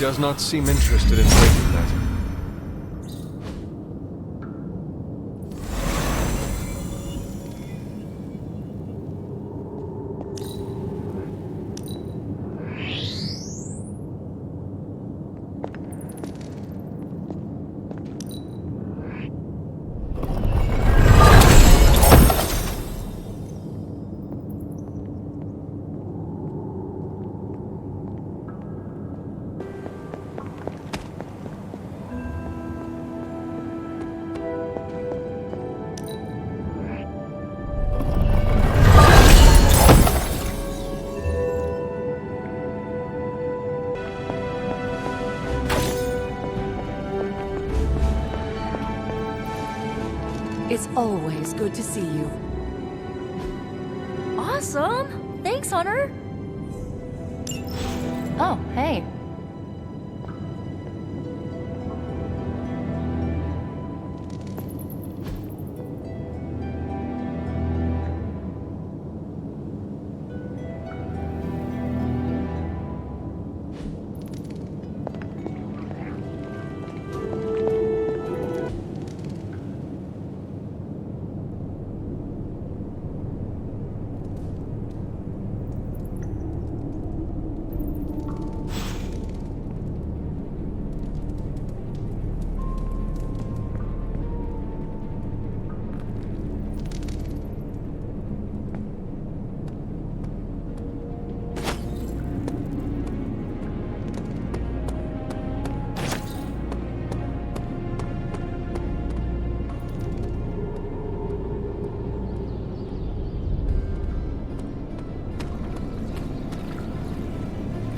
does not seem interested in breaking that. It's always good to see you. Awesome! Thanks, Hunter! Oh, hey.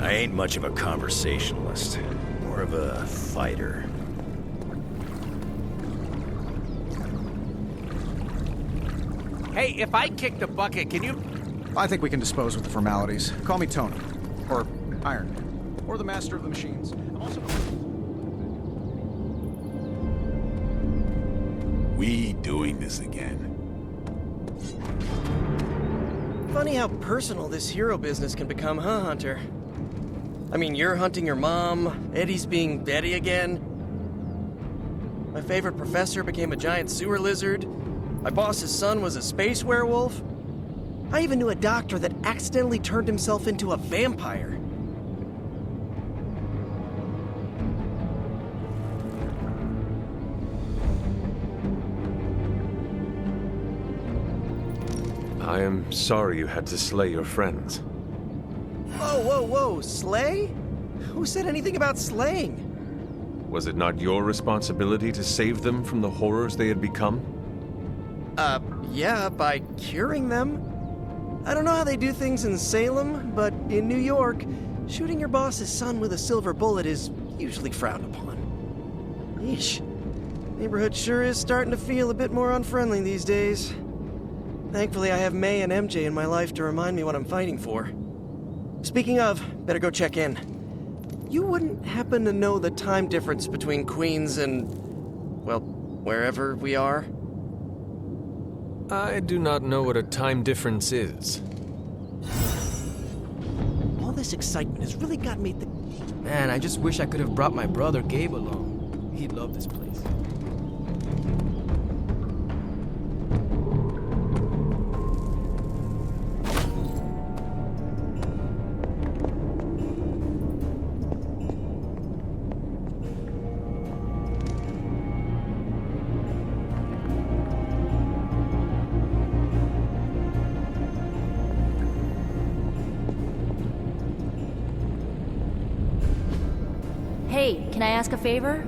I ain't much of a conversationalist, more of a fighter. Hey, if I kick the bucket, can you... I think we can dispose with the formalities. Call me Tony. Or Iron Man. Or the Master of the Machines. I'm also... We doing this again. Funny how personal this hero business can become, huh, Hunter? I mean, you're hunting your mom, Eddie's being Eddie again. My favorite professor became a giant sewer lizard. My boss's son was a space werewolf. I even knew a doctor that accidentally turned himself into a vampire. I am sorry you had to slay your friends. Whoa, whoa, whoa, slay? Who said anything about slaying? Was it not your responsibility to save them from the horrors they had become? Yeah, by curing them. I don't know how they do things in Salem, but in New York, shooting your boss's son with a silver bullet is usually frowned upon. Yeesh. Neighborhood sure is starting to feel a bit more unfriendly these days. Thankfully, I have May and MJ in my life to remind me what I'm fighting for. Speaking of, better go check in. You wouldn't happen to know the time difference between Queens and, well, wherever we are? I do not know what a time difference is. All this excitement has really got me Man, I just wish I could have brought my brother Gabe along. He'd love this place. Hey, can I ask a favor?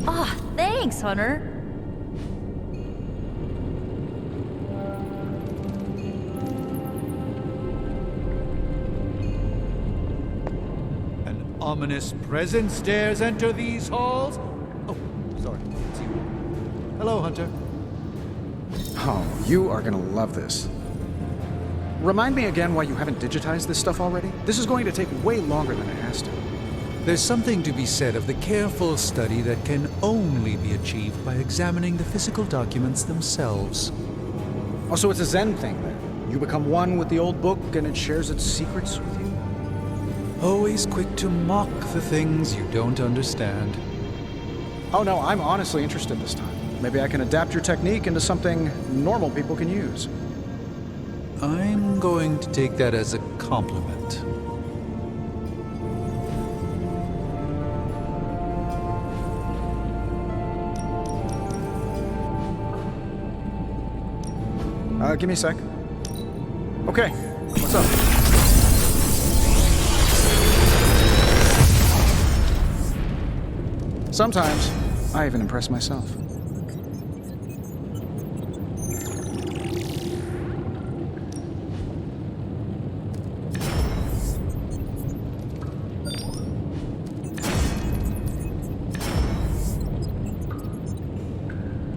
Ah, thanks, Hunter. An ominous presence dares enter these halls? Oh, sorry. It's you. Hello, Hunter. Oh, you are gonna love this. Remind me again why you haven't digitized this stuff already? This is going to take way longer than it has to. There's something to be said of the careful study that can only be achieved by examining the physical documents themselves. Oh, so it's a Zen thing then? You become one with the old book and it shares its secrets with you? Always quick to mock the things you don't understand. Oh no, I'm honestly interested this time. Maybe I can adapt your technique into something normal people can use. I'm going to take that as a compliment. Give me a sec. Okay, what's up? Sometimes, I even impress myself.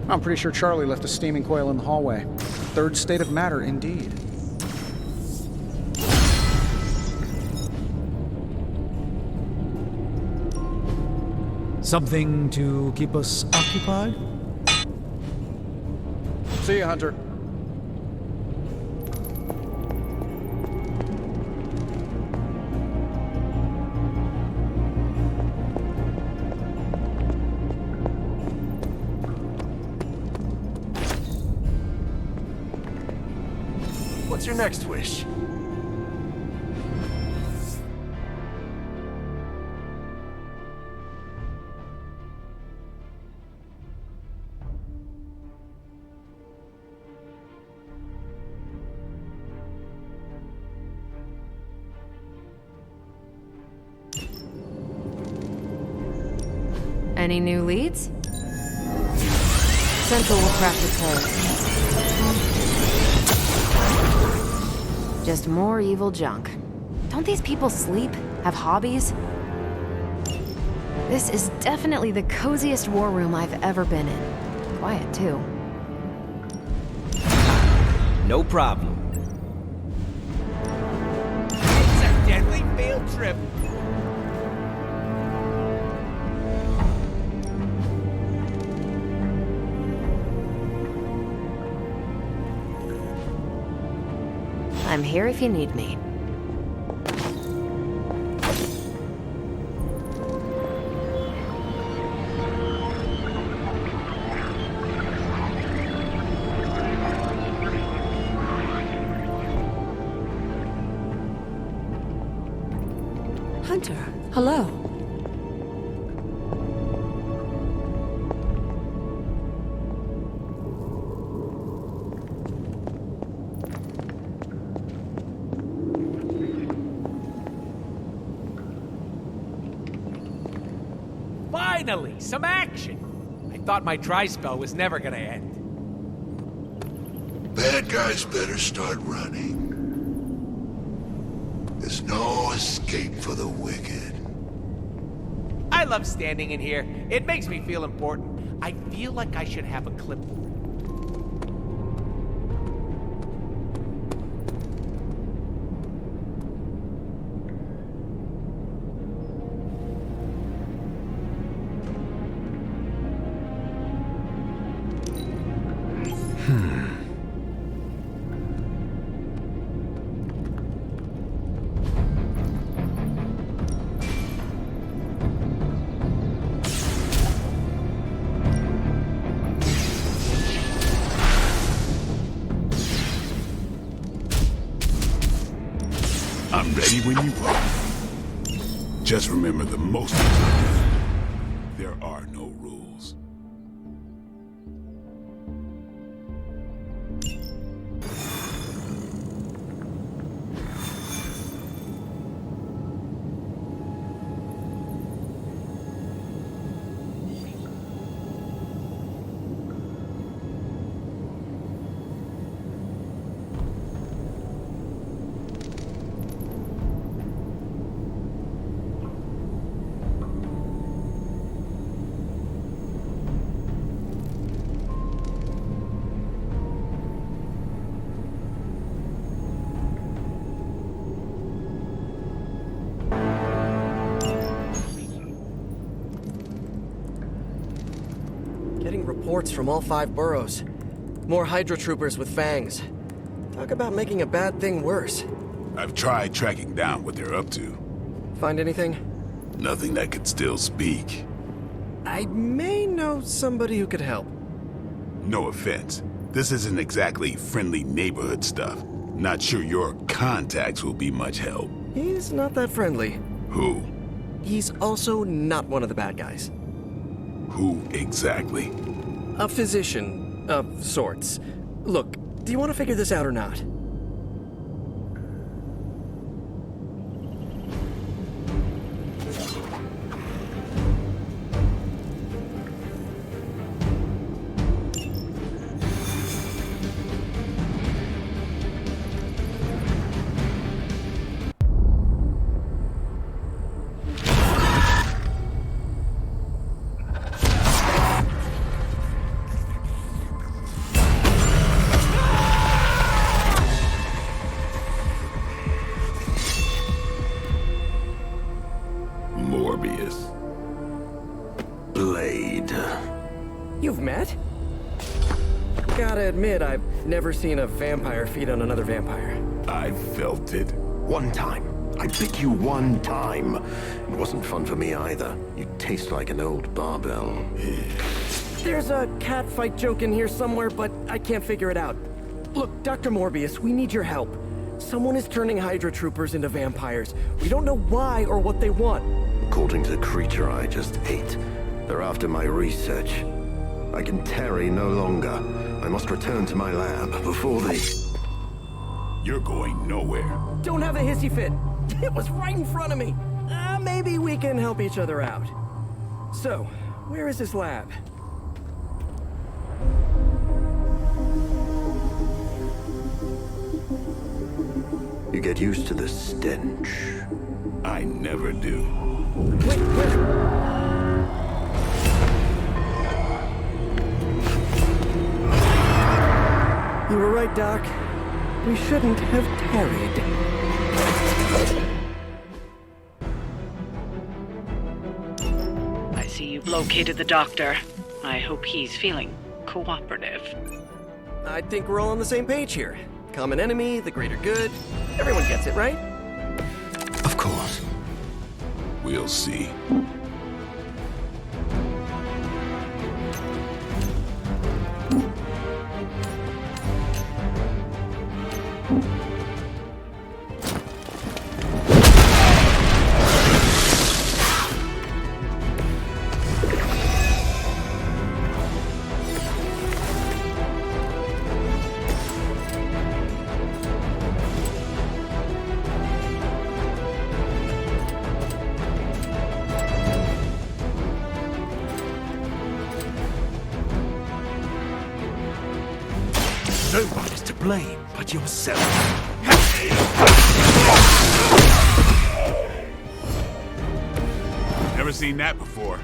I'm pretty sure Charlie left a steaming coil in the hallway. Third state of matter, indeed. Something to keep us occupied? See ya, Hunter. What's your next wish? Any new leads? Central will crack the code. Just more evil junk. Don't these people sleep? Have hobbies? This is definitely the coziest war room I've ever been in. Quiet, too. No problem. It's a deadly field trip. I'm here if you need me. Hunter, hello. Finally, some action. I thought my dry spell was never gonna end. Bad guys better start running. There's no escape for the wicked. I love standing in here. It makes me feel important. I feel like I should have a clipboard. I'm ready when you are. Just remember the most important. There are no rules. reports from all 5 boroughs. More Hydra troopers with fangs. Talk about making a bad thing worse. I've tried tracking down what they're up to. Find anything? Nothing that could still speak. I may know somebody who could help. No offense. This isn't exactly friendly neighborhood stuff. Not sure your contacts will be much help. He's not that friendly. Who? He's also not one of the bad guys. Who exactly? A physician of sorts. Look, do you want to figure this out or not? You've met? Gotta admit, I've never seen a vampire feed on another vampire. I felt it. One time. I bit you one time. It wasn't fun for me either. You taste like an old barbell. There's a cat fight joke in here somewhere, but I can't figure it out. Look, Dr. Morbius, we need your help. Someone is turning Hydra troopers into vampires. We don't know why or what they want. According to the creature I just ate, they're after my research. I can tarry no longer. I must return to my lab before they... You're going nowhere. Don't have a hissy fit. It was right in front of me. Maybe we can help each other out. So, where is his lab? You get used to the stench. I never do. Wait, where? You were right, Doc. We shouldn't have tarried. I see you've located the doctor. I hope he's feeling cooperative. I think we're all on the same page here. Common enemy, the greater good. Everyone gets it, right? Of course. We'll see. Nobody's to blame but yourself. Never seen that before.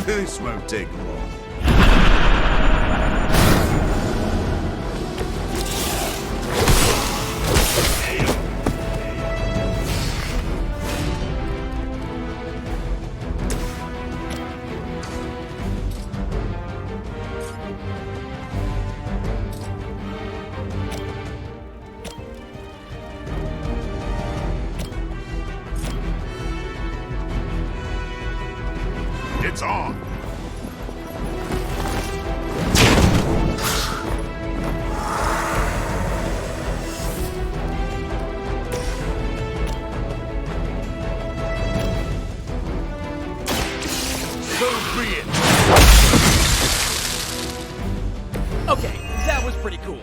This won't take long. It's on. So be it. Okay, that was pretty cool.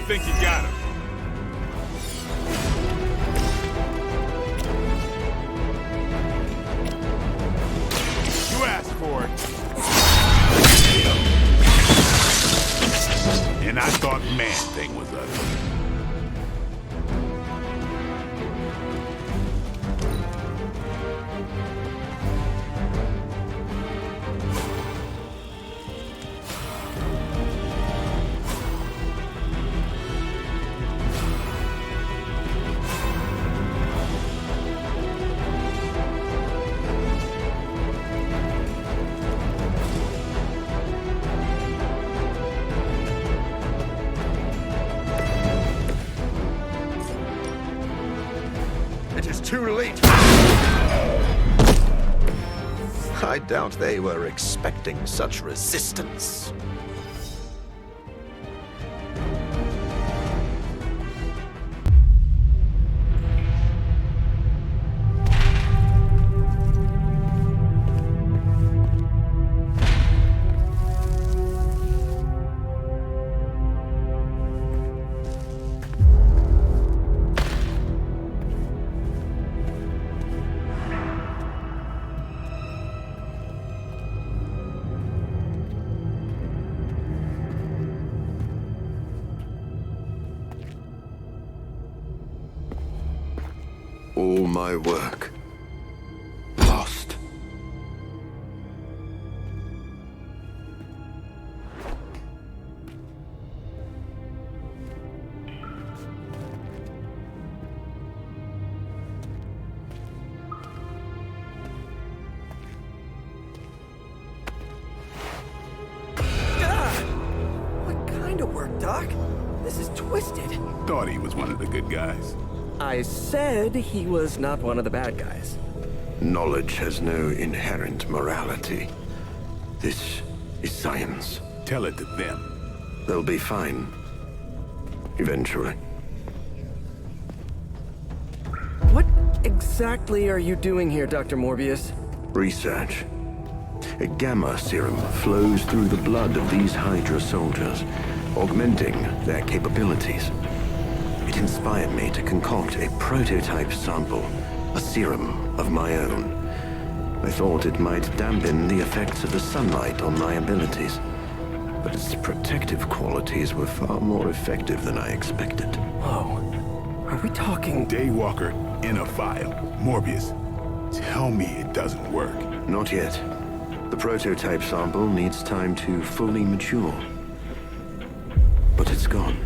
think you got him? You asked for it. And I thought Man-Thing was ugly. Too late. I doubt they were expecting such resistance. All my work lost. What kind of work, Doc? This is twisted. Thought he was one of the good guys. I said he was not one of the bad guys. Knowledge has no inherent morality. This is science. Tell it to them. They'll be fine. Eventually. What exactly are you doing here, Dr. Morbius? Research. A gamma serum flows through the blood of these HYDRA soldiers, augmenting their capabilities. It inspired me to concoct a prototype sample, a serum of my own. I thought it might dampen the effects of the sunlight on my abilities, but its protective qualities were far more effective than I expected. Whoa. Are we talking... Daywalker in a vial. Morbius, tell me it doesn't work. Not yet. The prototype sample needs time to fully mature. But it's gone.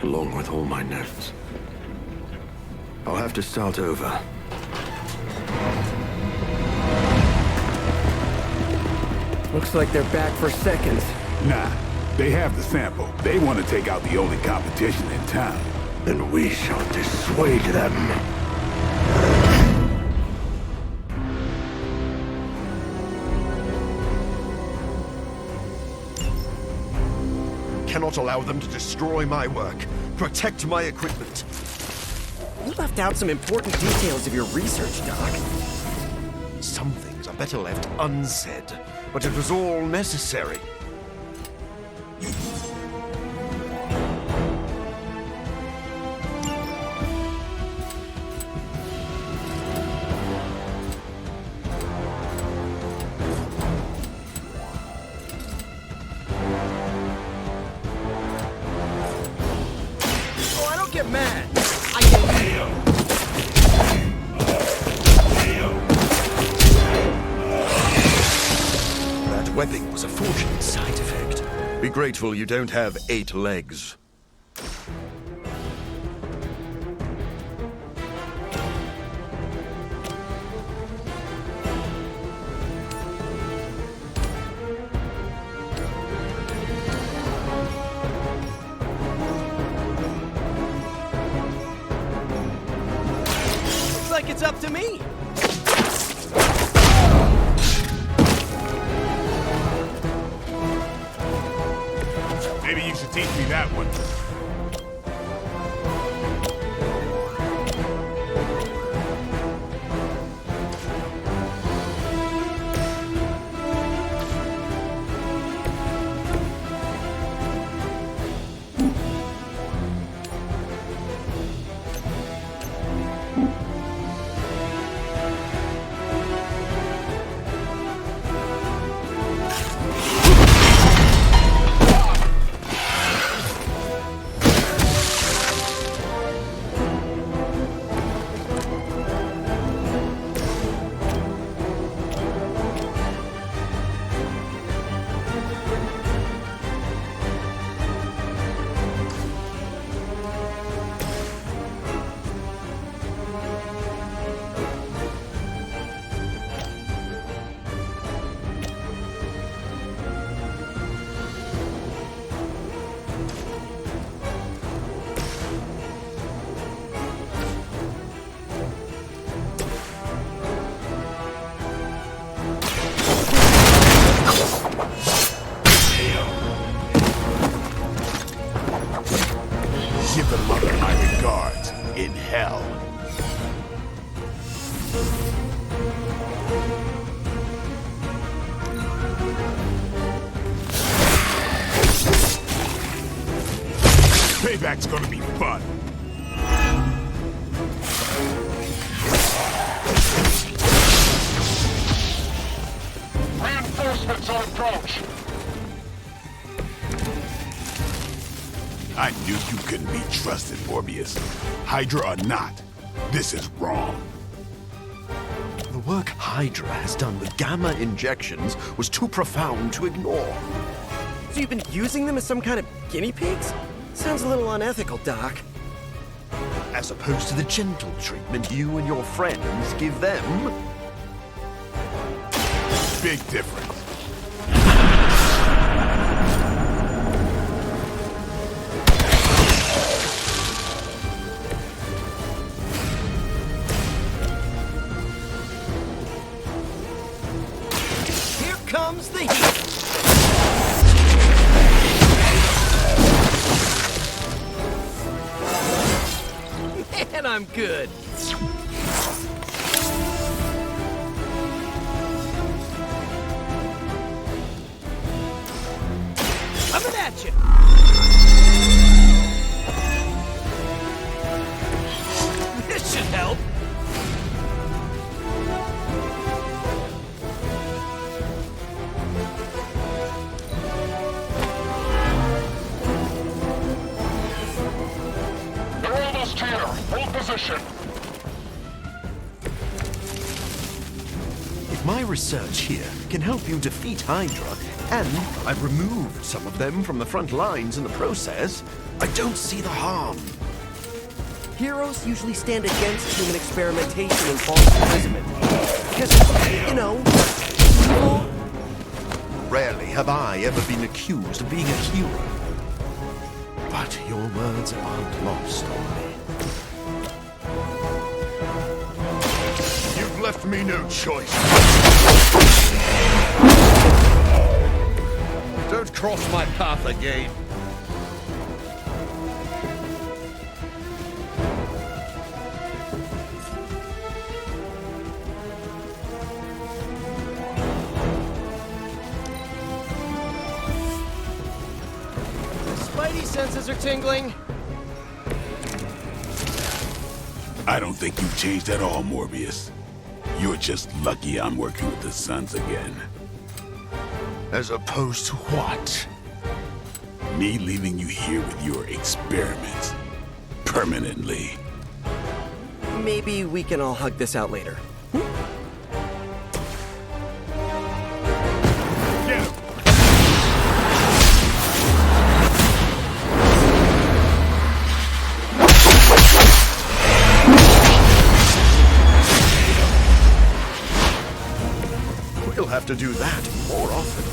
Along with all my notes. I'll have to start over. Looks like they're back for seconds. Nah, they have the sample. They want to take out the only competition in town. Then we shall dissuade them. Cannot allow them to destroy my work. Protect my equipment. You left out some important details of your research, Doc. Some things are better left unsaid, but it was all necessary. Webbing was a fortunate side effect. Be grateful you don't have 8 legs. Looks like it's up to me. Maybe you should teach me that one. Give the mother my regards in hell. Payback's gonna be fun. Reinforcements on approach. I knew you couldn't be trusted, Morbius. Hydra or not, this is wrong. The work Hydra has done with gamma injections was too profound to ignore. So you've been using them as some kind of guinea pigs? Sounds a little unethical, Doc. As opposed to the gentle treatment you and your friends give them. Big difference. Here comes the heat. And I'm good. Coming at you. This should help. You're almost here. Hold position. If my research here can help you defeat Hydra, and I've removed some of them from the front lines in the process, I don't see the harm. Heroes usually stand against human experimentation and false imprisonment. Because, you know, evil. Rarely have I ever been accused of being a hero. But your words aren't lost on me. You've left me no choice. Don't cross my path again. Spidey senses are tingling. I don't think you've changed at all, Morbius. You're just lucky I'm working with the Sons again. As opposed to what? Me leaving you here with your experiments. Permanently. Maybe we can all hug this out later. Get him! We'll have to do that more often.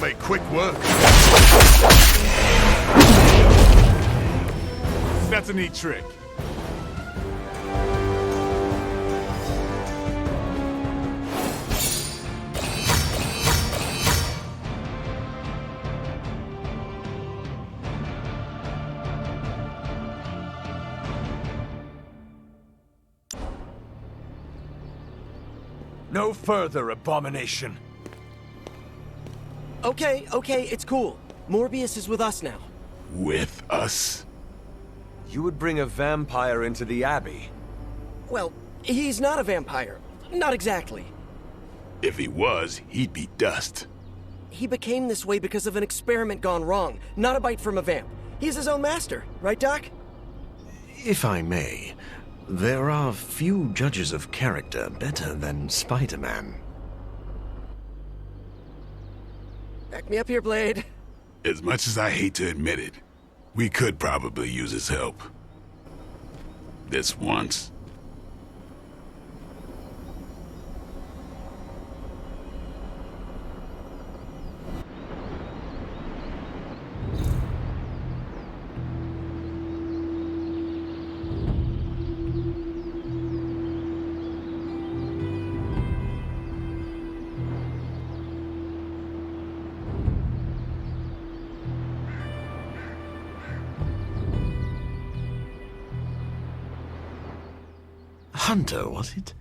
Make quick work. That's a neat trick. No further, abomination. Okay, it's cool. Morbius is with us now. With us? You would bring a vampire into the Abbey? Well, he's not a vampire. Not exactly. If he was, he'd be dust. he became this way because of an experiment gone wrong, not a bite from a vamp. He's his own master, right, Doc? If I may, there are few judges of character better than Spider-Man. Back me up here, Blade. As much as I hate to admit it, we could probably use his help. This once. Hunter, was it?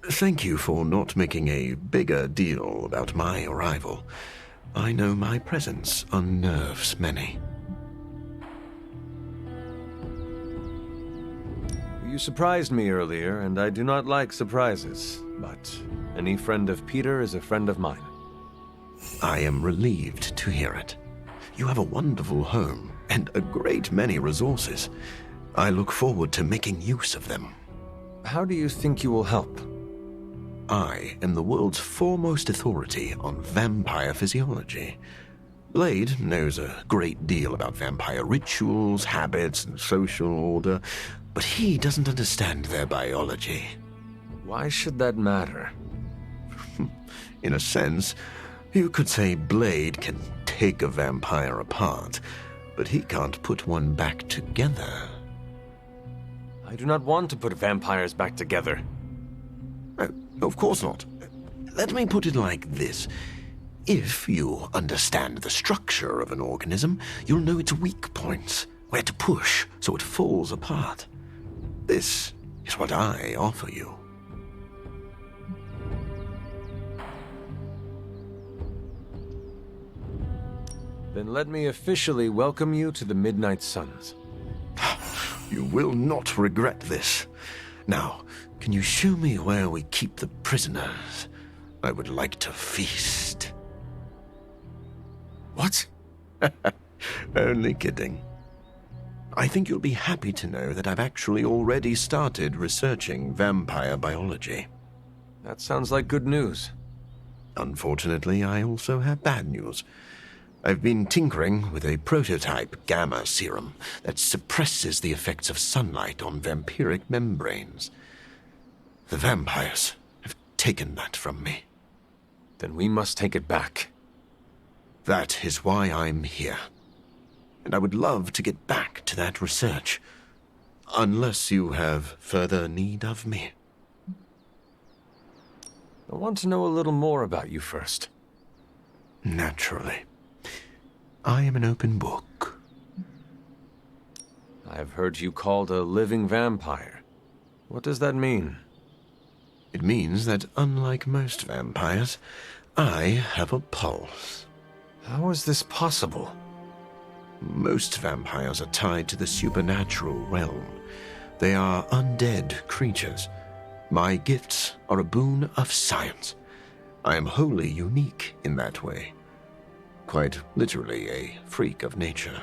Thank you for not making a bigger deal about my arrival. I know my presence unnerves many. You surprised me earlier, and I do not like surprises, but any friend of Peter is a friend of mine. I am relieved to hear it. You have a wonderful home and a great many resources. I look forward to making use of them. How do you think you will help? I am the world's foremost authority on vampire physiology. Blade knows a great deal about vampire rituals, habits, and social order, but he doesn't understand their biology. Why should that matter? In a sense, you could say Blade can take a vampire apart, but he can't put one back together. I do not want to put vampires back together. Of course not. Let me put it like this. If you understand the structure of an organism, you'll know its weak points, where to push so it falls apart. This is what I offer you. Then let me officially welcome you to the Midnight Suns. You will not regret this. Now, can you show me where we keep the prisoners? I would like to feast. What? Only kidding. I think you'll be happy to know that I've actually already started researching vampire biology. That sounds like good news. Unfortunately, I also have bad news. I've been tinkering with a prototype gamma serum that suppresses the effects of sunlight on vampiric membranes. The vampires have taken that from me. Then we must take it back. That is why I'm here. And I would love to get back to that research. Unless you have further need of me. I want to know a little more about you first. Naturally. I am an open book. I've heard you called a living vampire. What does that mean? It means that unlike most vampires, I have a pulse. How is this possible? Most vampires are tied to the supernatural realm. They are undead creatures. My gifts are a boon of science. I am wholly unique in that way. Quite literally a freak of nature.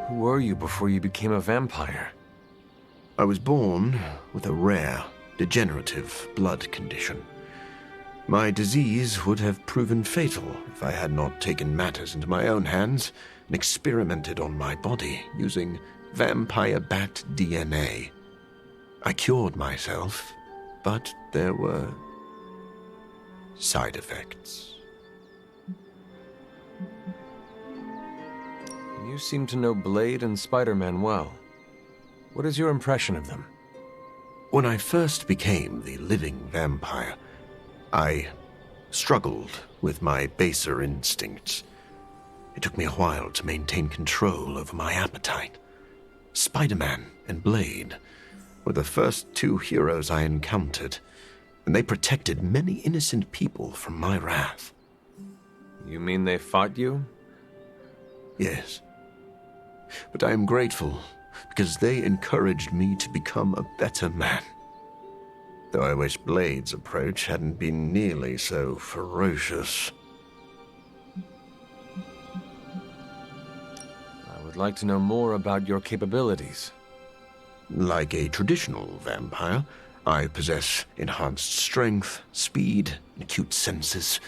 Who were you before you became a vampire? I was born with a rare, degenerative blood condition. My disease would have proven fatal if I had not taken matters into my own hands and experimented on my body using vampire bat DNA. I cured myself, but there were side effects. You seem to know Blade and Spider-Man well. What is your impression of them? When I first became the living vampire, I struggled with my baser instincts. It took me a while to maintain control over my appetite. Spider-Man and Blade were the first two heroes I encountered, and they protected many innocent people from my wrath. You mean they fought you? Yes. But I am grateful because they encouraged me to become a better man. though I wish Blade's approach hadn't been nearly so ferocious. I would like to know more about your capabilities. Like a traditional vampire, I possess enhanced strength, speed, and acute senses.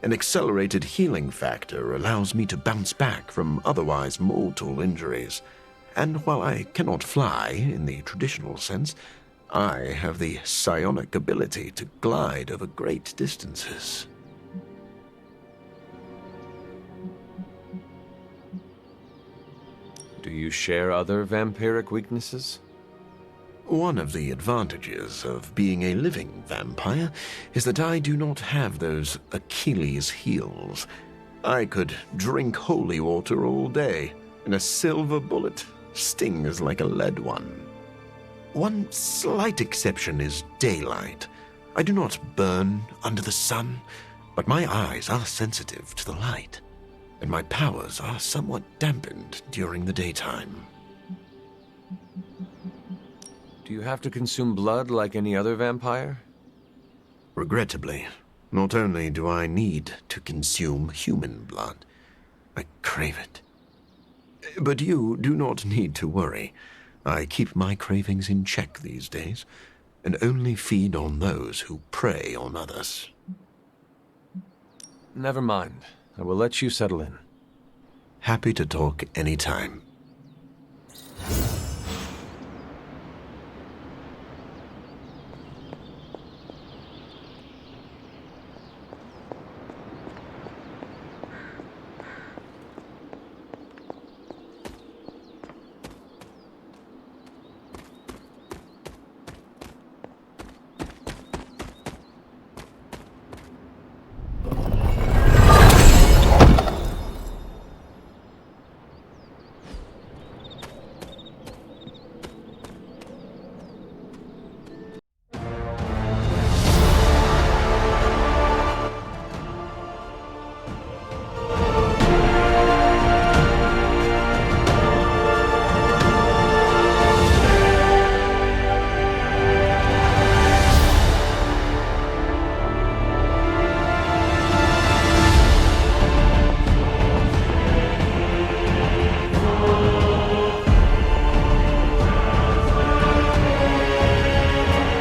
An accelerated healing factor allows me to bounce back from otherwise mortal injuries. And while I cannot fly in the traditional sense, I have the psionic ability to glide over great distances. Do you share other vampiric weaknesses? One of the advantages of being a living vampire is that I do not have those Achilles heels. I could drink holy water all day, and a silver bullet stings like a lead one. One slight exception is daylight. I do not burn under the sun, but my eyes are sensitive to the light, and my powers are somewhat dampened during the daytime. Do you have to consume blood like any other vampire? Regrettably, not only do I need to consume human blood, I crave it. But you do not need to worry. I keep my cravings in check these days, and only feed on those who prey on others. Never mind. I will let you settle in. Happy to talk anytime.